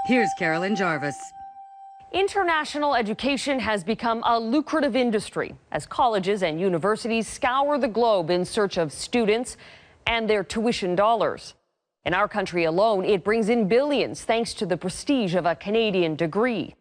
Here's Carolyn Jarvis. International education has become a lucrative industry as colleges and universities scour the globe in search of students and their tuition dollars. In our country alone, it brings in billions thanks to the prestige of a Canadian degree.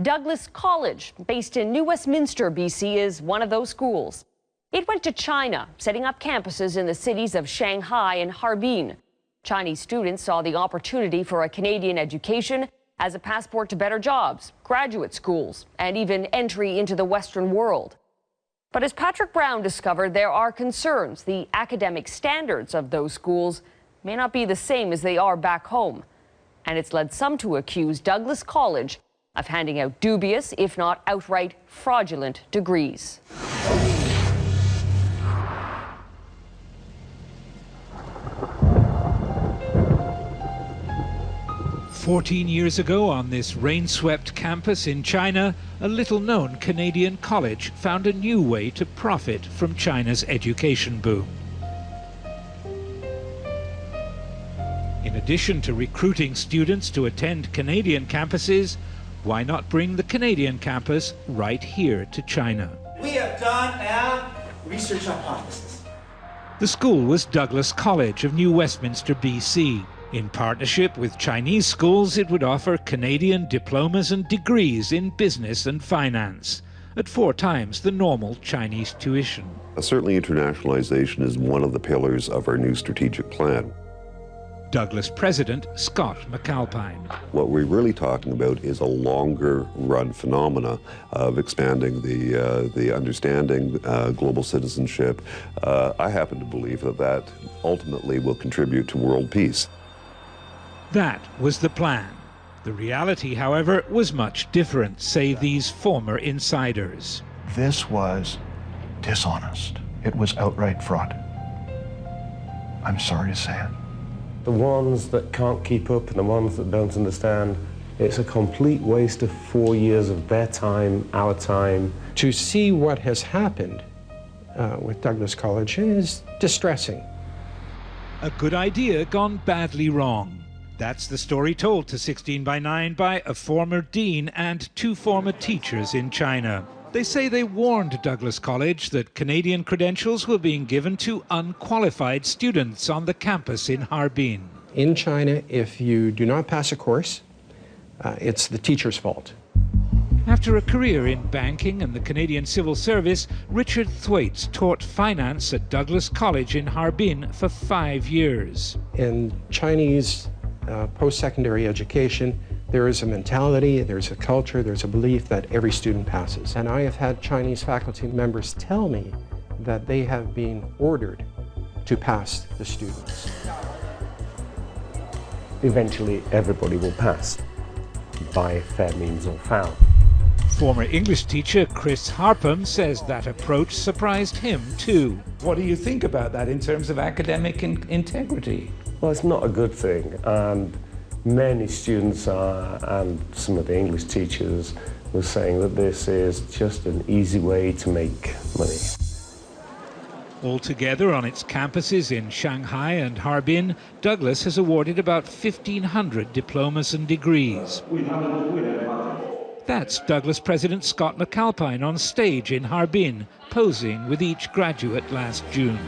Douglas College, based in New Westminster, BC, is one of those schools. It went to China, setting up campuses in the cities of Shanghai and Harbin. Chinese students saw the opportunity for a Canadian education as a passport to better jobs, graduate schools, and even entry into the Western world. But as Patrick Brown discovered, there are concerns the academic standards of those schools may not be the same as they are back home. And it's led some to accuse Douglas College of handing out dubious, if not outright fraudulent, degrees. 14 years ago, on this rain-swept campus in China, a little-known Canadian college found a new way to profit from China's education boom. In addition to recruiting students to attend Canadian campuses, why not bring the Canadian campus right here to China? We have done our research hypothesis. The school was Douglas College of New Westminster, BC. In partnership with Chinese schools, it would offer Canadian diplomas and degrees in business and finance, at 4 times the normal Chinese tuition. Certainly internationalization is one of the pillars of our new strategic plan. Douglas President Scott McAlpine. What we're really talking about is a longer run phenomena of expanding the understanding, global citizenship. I happen to believe that ultimately will contribute to world peace. That was the plan. The reality, however, was much different, say these former insiders. This was dishonest. It was outright fraud. I'm sorry to say it. The ones that can't keep up and the ones that don't understand, it's a complete waste of 4 years of their time, our time. To see what has happened with Douglas College is distressing. A good idea gone badly wrong. That's the story told to 16 by 9 by a former dean and 2 former teachers in China. They say they warned Douglas College that Canadian credentials were being given to unqualified students on the campus in Harbin. In China, if you do not pass a course, it's the teacher's fault. After a career in banking and the Canadian civil service, Richard Thwaites taught finance at Douglas College in Harbin for 5 years. In Chinese post-secondary education, there is a mentality, there's a culture, there's a belief that every student passes. And I have had Chinese faculty members tell me that they have been ordered to pass the students. Eventually, everybody will pass by fair means or foul. Former English teacher Chris Harpham says that approach surprised him too. What do you think about that in terms of academic integrity? Well, it's not a good thing, and many students and some of the English teachers were saying that this is just an easy way to make money. Altogether, on its campuses in Shanghai and Harbin, Douglas has awarded about 1,500 diplomas and degrees. That's Douglas President Scott McAlpine on stage in Harbin, posing with each graduate last June.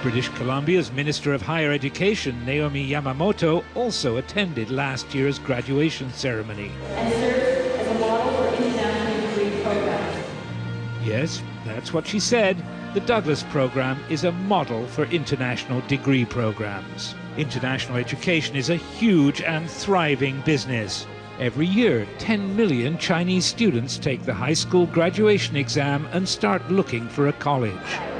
British Columbia's Minister of Higher Education, Naomi Yamamoto, also attended last year's graduation ceremony. And serves as a model for international degree programs. Yes, that's what she said. The Douglas program is a model for international degree programs. International education is a huge and thriving business. Every year, 10 million Chinese students take the high school graduation exam and start looking for a college.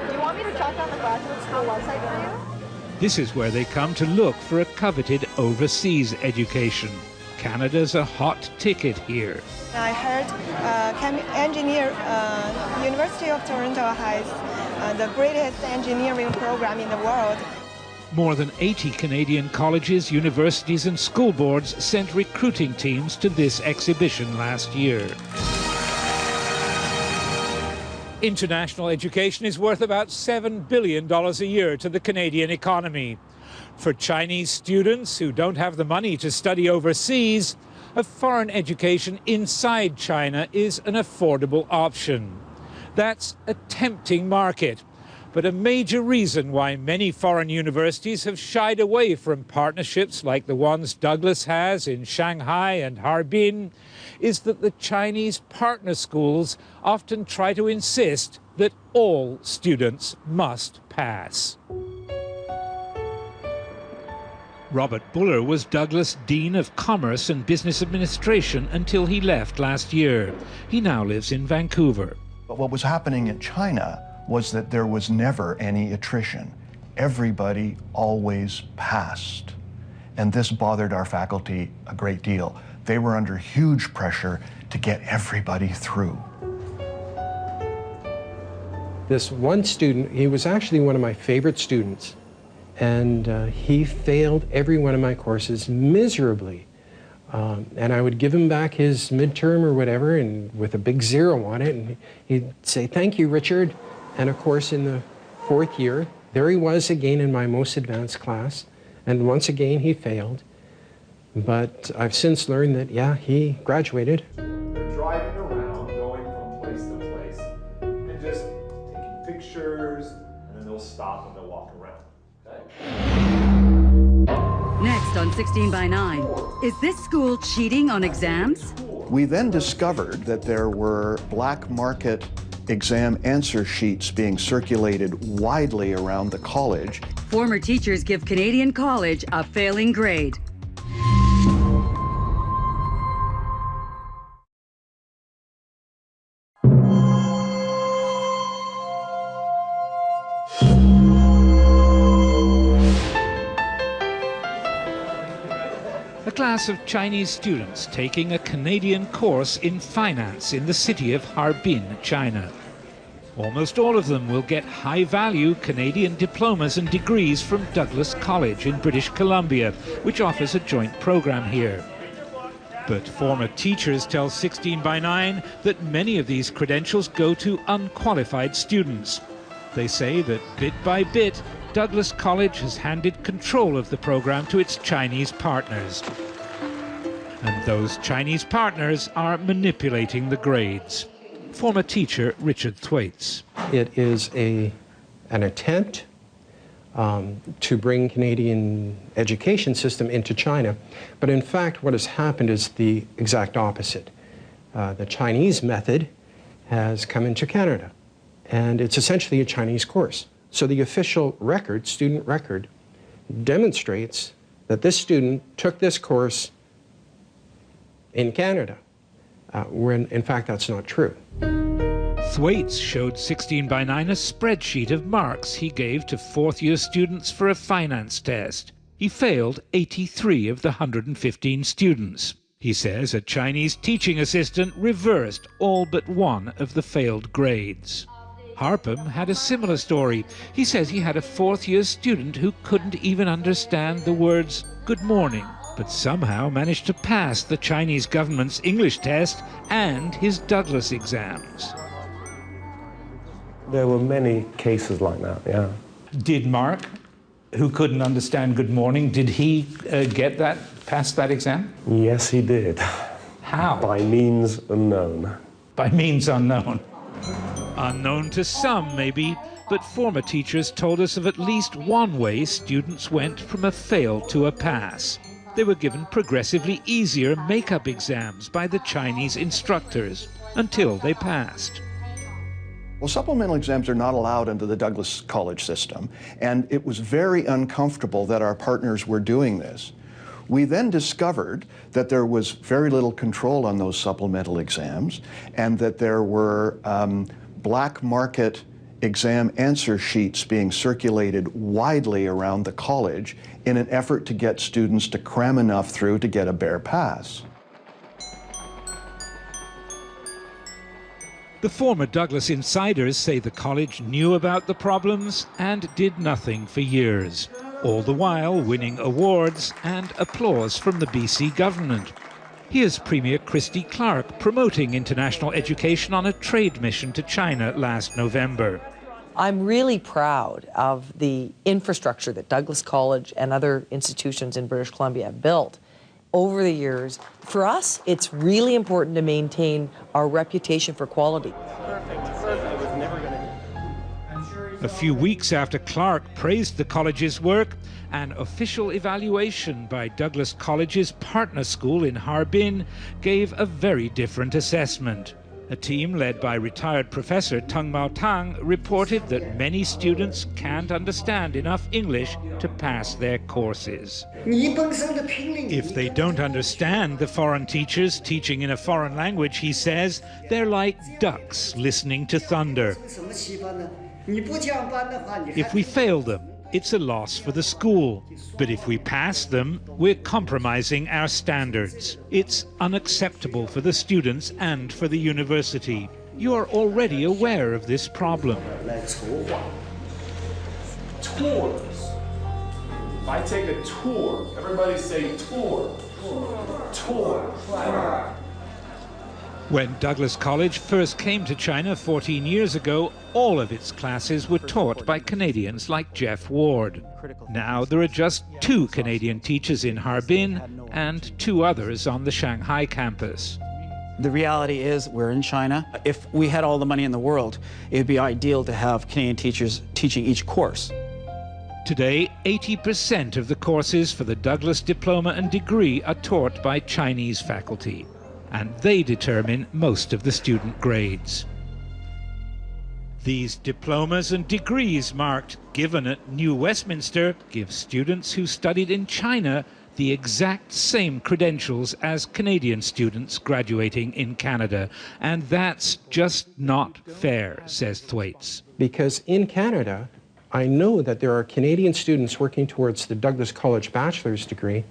Do you want me to jot down the graduate school website for you? This is where they come to look for a coveted overseas education. Canada's a hot ticket here. I heard University of Toronto has the greatest engineering program in the world. More than 80 Canadian colleges, universities and school boards sent recruiting teams to this exhibition last year. International education is worth about $7 billion a year to the Canadian economy. For Chinese students who don't have the money to study overseas, a foreign education inside China is an affordable option. That's a tempting market, but a major reason why many foreign universities have shied away from partnerships like the ones Douglas has in Shanghai and Harbin is that the Chinese partner schools often try to insist that all students must pass. Robert Buller was Douglas Dean of Commerce and Business Administration until he left last year. He now lives in Vancouver. But what was happening in China was that there was never any attrition. Everybody always passed. And this bothered our faculty a great deal. They were under huge pressure to get everybody through. This one student, he was actually one of my favorite students, and he failed every one of my courses miserably. And I would give him back his midterm or whatever, and with a big 0 on it, and he'd say, "Thank you, Richard." And of course, in the 4th year, there he was again in my most advanced class, and once again he failed. But I've since learned that, yeah, he graduated. They're driving around, going from place to place, and just taking pictures, and then they'll stop and they'll walk around. Okay? Next on 16 by 9, is this school cheating on exams? We then discovered that there were black market exam answer sheets being circulated widely around the college. Former teachers give Canadian college a failing grade. A class of Chinese students taking a Canadian course in finance in the city of Harbin, China. Almost all of them will get high-value Canadian diplomas and degrees from Douglas College in British Columbia, which offers a joint program here. But former teachers tell 16 by 9 that many of these credentials go to unqualified students. They say that bit by bit, Douglas College has handed control of the program to its Chinese partners. And those Chinese partners are manipulating the grades. Former teacher Richard Thwaites. It is an attempt to bring Canadian education system into China, but in fact what has happened is the exact opposite. The Chinese method has come into Canada, and it's essentially a Chinese course. So the official record, student record, demonstrates that this student took this course in Canada, when in fact that's not true. Thwaites showed 16 by 9 a spreadsheet of marks he gave to 4th-year students for a finance test. He failed 83 of the 115 students. He says a Chinese teaching assistant reversed all but one of the failed grades. Harpham had a similar story. He says he had a 4th-year student who couldn't even understand the words "good morning," but somehow managed to pass the Chinese government's English test and his Douglas exams. There were many cases like that, yeah. Did Mark, who couldn't understand good morning, did he get that, pass that exam? Yes, he did. How? By means unknown. By means unknown. Unknown to some, maybe, but former teachers told us of at least one way students went from a fail to a pass. They were given progressively easier make-up exams by the Chinese instructors until they passed. Well, supplemental exams are not allowed under the Douglas College system, and it was very uncomfortable that our partners were doing this. We then discovered that there was very little control on those supplemental exams, and that there were black market exam answer sheets being circulated widely around the college in an effort to get students to cram enough through to get a bare pass. The former Douglas insiders say the college knew about the problems and did nothing for years, all the while winning awards and applause from the BC government. Here's Premier Christy Clark promoting international education on a trade mission to China last November. I'm really proud of the infrastructure that Douglas College and other institutions in British Columbia have built over the years. For us, it's really important to maintain our reputation for quality. A few weeks after Clark praised the college's work, an official evaluation by Douglas College's partner school in Harbin gave a very different assessment. A team led by retired Professor Tung Mao Tang reported that many students can't understand enough English to pass their courses. If they don't understand the foreign teachers teaching in a foreign language, he says, they're like ducks listening to thunder. If we fail them, it's a loss for the school. But if we pass them, we're compromising our standards. It's unacceptable for the students and for the university. You're already aware of this problem. Tours. If I take a tour, everybody say tour. Tour. When Douglas College first came to China 14 years ago, all of its classes were taught by Canadians like Jeff Ward. Now there are just 2 Canadian teachers in Harbin and 2 others on the Shanghai campus. The reality is we're in China. If we had all the money in the world, it would be ideal to have Canadian teachers teaching each course. Today, 80% of the courses for the Douglas Diploma and Degree are taught by Chinese faculty, and they determine most of the student grades. These diplomas and degrees marked "Given at New Westminster" give students who studied in China the exact same credentials as Canadian students graduating in Canada. And that's just not fair, says Thwaites. Because in Canada, I know that there are Canadian students working towards the Douglas College bachelor's degree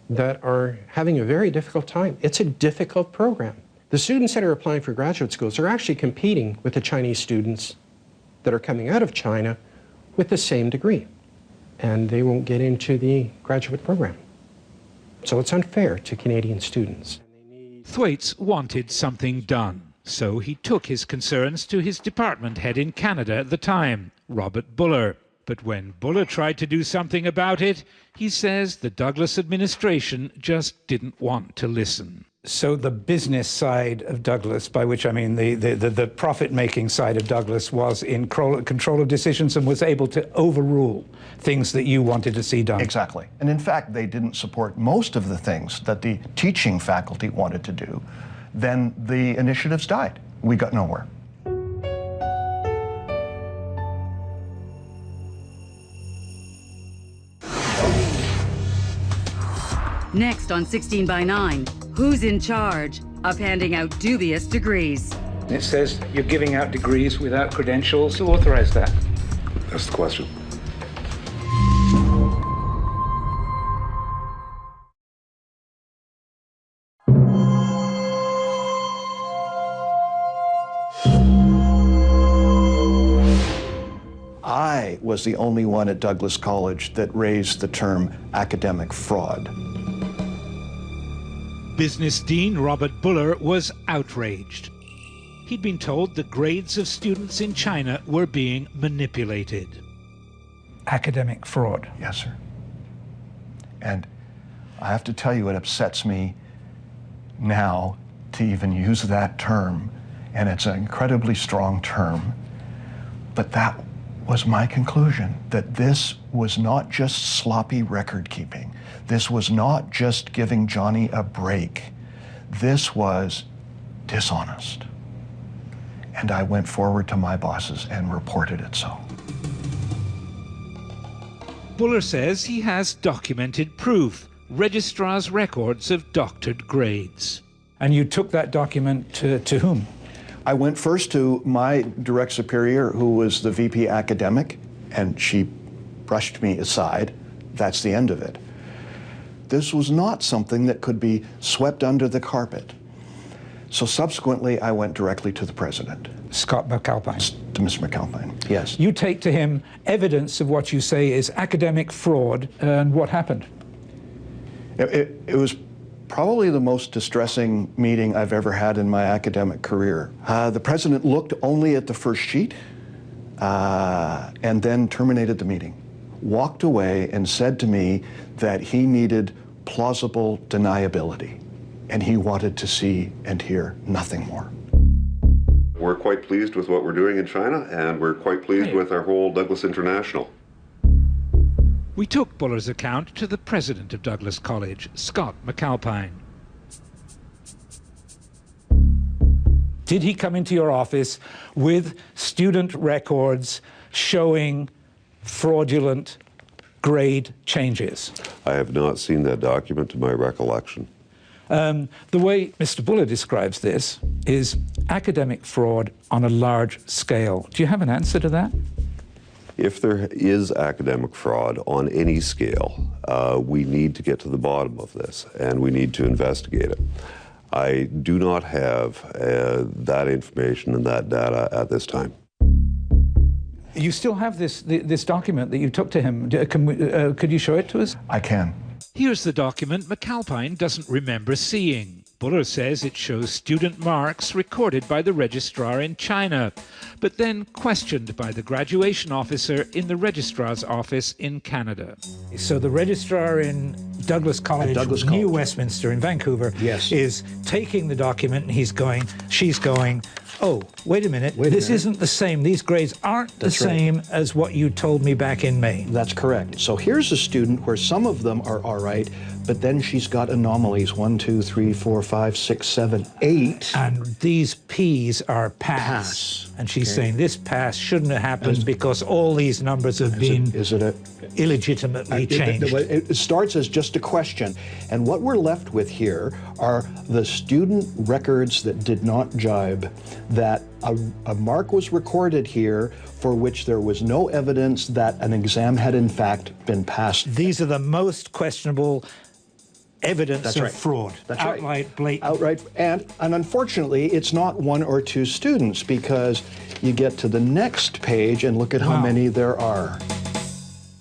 that are having a very difficult time. It's a difficult program. The students that are applying for graduate schools are actually competing with the Chinese students that are coming out of China with the same degree, and they won't get into the graduate program. So it's unfair to Canadian students. Thwaites wanted something done, so he took his concerns to his department head in Canada at the time, Robert Buller. But when Buller tried to do something about it, he says the Douglas administration just didn't want to listen. So the business side of Douglas, by which I mean the profit-making side of Douglas, was in control of decisions and was able to overrule things that you wanted to see done. Exactly. And in fact, they didn't support most of the things that the teaching faculty wanted to do. Then the initiatives died. We got nowhere. Next on 16 by 9, who's in charge of handing out dubious degrees? It says you're giving out degrees without credentials. Who authorized that? That's the question. I was the only one at Douglas College that raised the term academic fraud. Business Dean Robert Buller was outraged. He'd been told the grades of students in China were being manipulated. Academic fraud. Yes, sir. And I have to tell you, it upsets me now to even use that term, and it's an incredibly strong term, but that was my conclusion, that this was not just sloppy record keeping. This was not just giving Johnny a break. This was dishonest. And I went forward to my bosses and reported it so. Buller says he has documented proof, registrar's records of doctored grades. And you took that document to whom? I went first to my direct superior, who was the VP academic, and she brushed me aside. That's the end of it. This was not something that could be swept under the carpet. So subsequently, I went directly to the president. Scott McAlpine. To Mr. McAlpine, yes. You take to him evidence of what you say is academic fraud, and what happened? It was probably the most distressing meeting I've ever had in my academic career. The president looked only at the first sheet and then terminated the meeting, walked away and said to me that he needed plausible deniability, and he wanted to see and hear nothing more. We're quite pleased with what we're doing in China, and we're quite pleased with our whole Douglas International. We took Buller's account to the president of Douglas College, Scott McAlpine. Did he come into your office with student records showing fraudulent grade changes? I have not seen that document to my recollection. The way Mr. Buller describes this is academic fraud on a large scale. Do you have an answer to that? If there is academic fraud on any scale, we need to get to the bottom of this, and we need to investigate it. I do not have that information and that data at this time. You still have this document that you took to him. Could you show it to us? I can. Here's the document McAlpine doesn't remember seeing. Buller says it shows student marks recorded by the registrar in China, but then questioned by the graduation officer in the registrar's office in Canada. So the registrar in Douglas College, New Westminster in Vancouver, is taking the document and she's going, oh, wait a minute, this isn't the same. These grades aren't the same as what you told me back in May. That's correct. So here's a student where some of them are all right, but then she's got anomalies, 1, 2, 3, 4, 5, 6, 7, 8. And these P's are pass. And she's saying this pass shouldn't have happened because all these numbers have been illegitimately changed. It starts as just a question. And what we're left with here are the student records that did not jibe, that a mark was recorded here for which there was no evidence that an exam had in fact been passed. These are the most questionable evidence of fraud. That's outright, blatant. Outright, and unfortunately, it's not 1 or 2 students, because you get to the next page and look at how many there are.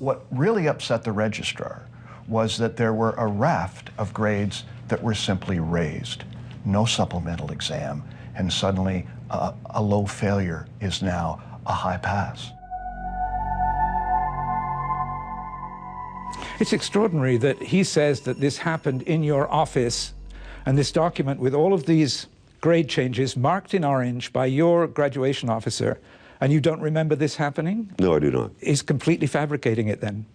What really upset the registrar was that there were a raft of grades that were simply raised. No supplemental exam, and suddenly a low failure is now a high pass. It's extraordinary that he says that this happened in your office, and this document with all of these grade changes marked in orange by your graduation officer, and you don't remember this happening? No, I do not. He's completely fabricating it then?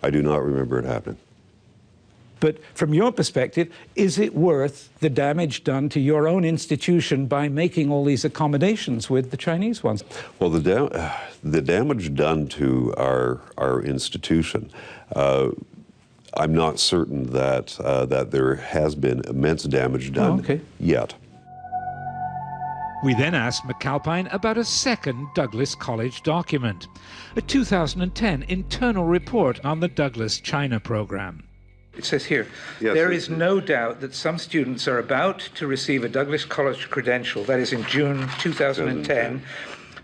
I do not remember it happening. But from your perspective, is it worth the damage done to your own institution by making all these accommodations with the Chinese ones? Well, the damage done to our institution, I'm not certain that there has been immense damage done yet. We then asked McAlpine about a second Douglas College document, a 2010 internal report on the Douglas China program. It says here, there is no doubt that some students are about to receive a Douglas College credential, that is in June 2010,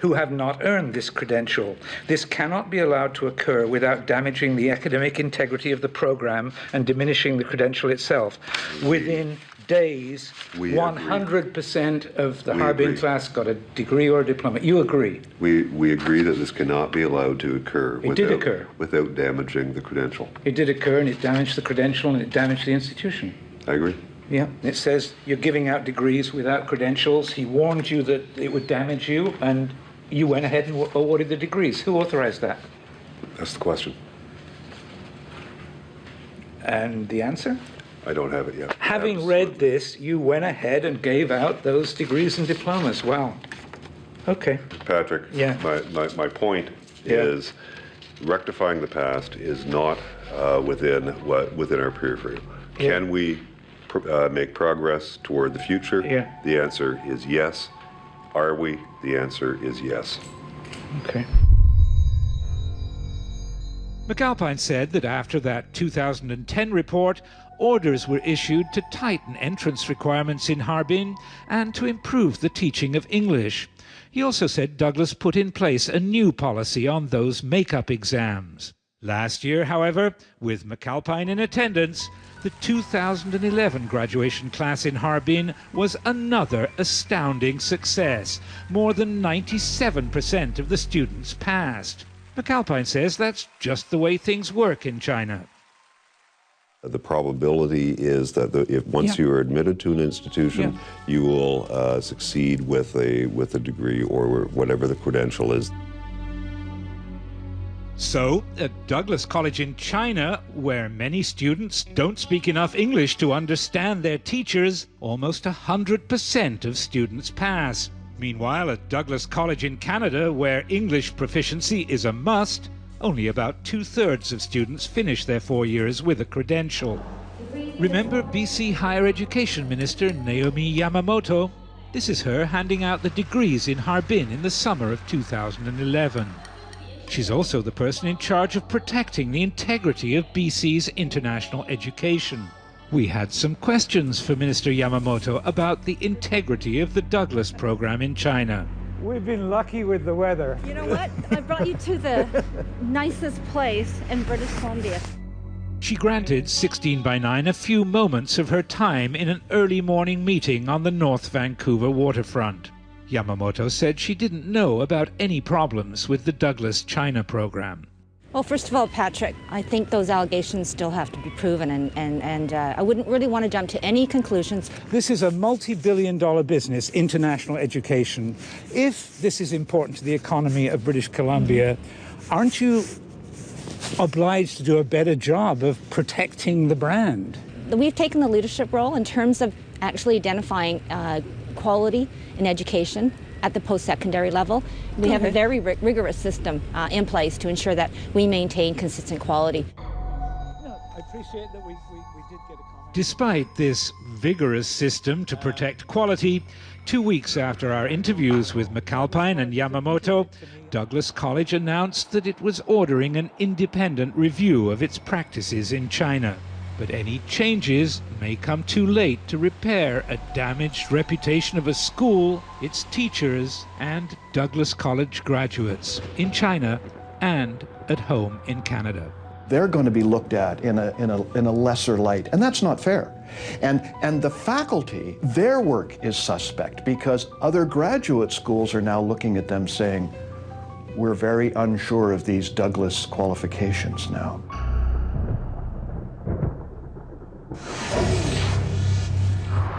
who have not earned this credential. This cannot be allowed to occur without damaging the academic integrity of the program and diminishing the credential itself. Within days, 100% of the Harbin class got a degree or a diploma. You agree? We agree that this cannot be allowed to occur. It did occur. Without damaging the credential. It did occur, and it damaged the credential, and it damaged the institution. I agree. Yeah, it says you're giving out degrees without credentials. He warned you that it would damage you, and you went ahead and awarded the degrees. Who authorized that? That's the question. And the answer? I don't have it yet. Having read this, you went ahead and gave out those degrees and diplomas. Wow. Okay. Patrick, my point is rectifying the past is not within our periphery. Can we make progress toward the future? The answer is yes. Are we? The answer is yes. Okay. McAlpine said that after that 2010 report, orders were issued to tighten entrance requirements in Harbin and to improve the teaching of English. He also said Douglas put in place a new policy on those make-up exams. Last year, however, with McAlpine in attendance, the 2011 graduation class in Harbin was another astounding success. More than 97% of the students passed. McAlpine says that's just the way things work in China. The probability is that if once you are admitted to an institution, you will succeed with a degree or whatever the credential is. So, at Douglas College in China, where many students don't speak enough English to understand their teachers, almost 100% of students pass. Meanwhile, at Douglas College in Canada, where English proficiency is a must, only about 2/3 of students finish their 4 years with a credential. Remember BC Higher Education Minister Naomi Yamamoto? This is her handing out the degrees in Harbin in the summer of 2011. She's also the person in charge of protecting the integrity of BC's international education. We had some questions for Minister Yamamoto about the integrity of the Douglas program in China. We've been lucky with the weather. You know what? I brought you to the nicest place in British Columbia. She granted 16/9 a few moments of her time in an early morning meeting on the North Vancouver waterfront. Yamamoto said she didn't know about any problems with the Douglas China program. Well, first of all, Patrick, I think those allegations still have to be proven, and I wouldn't really want to jump to any conclusions. This is a multi-billion-dollar business, international education. If this is important to the economy of British Columbia, aren't you obliged to do a better job of protecting the brand? We've taken the leadership role in terms of actually identifying quality in education at the post-secondary level. We have a very rigorous system in place to ensure that we maintain consistent quality. I appreciate that we did get a comment. Despite this vigorous system to protect quality, 2 weeks after our interviews with McAlpine and Yamamoto, Douglas College announced that it was ordering an independent review of its practices in China. But any changes may come too late to repair a damaged reputation of a school, its teachers, and Douglas College graduates in China and at home in Canada. They're going to be looked at in a lesser light, and that's not fair. And the faculty, their work is suspect because other graduate schools are now looking at them saying, we're very unsure of these Douglas qualifications now.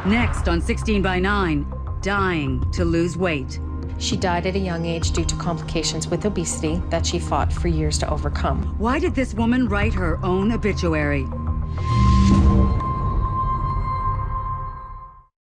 Next on 16/9, dying to lose weight. She died at a young age due to complications with obesity that she fought for years to overcome. Why did this woman write her own obituary?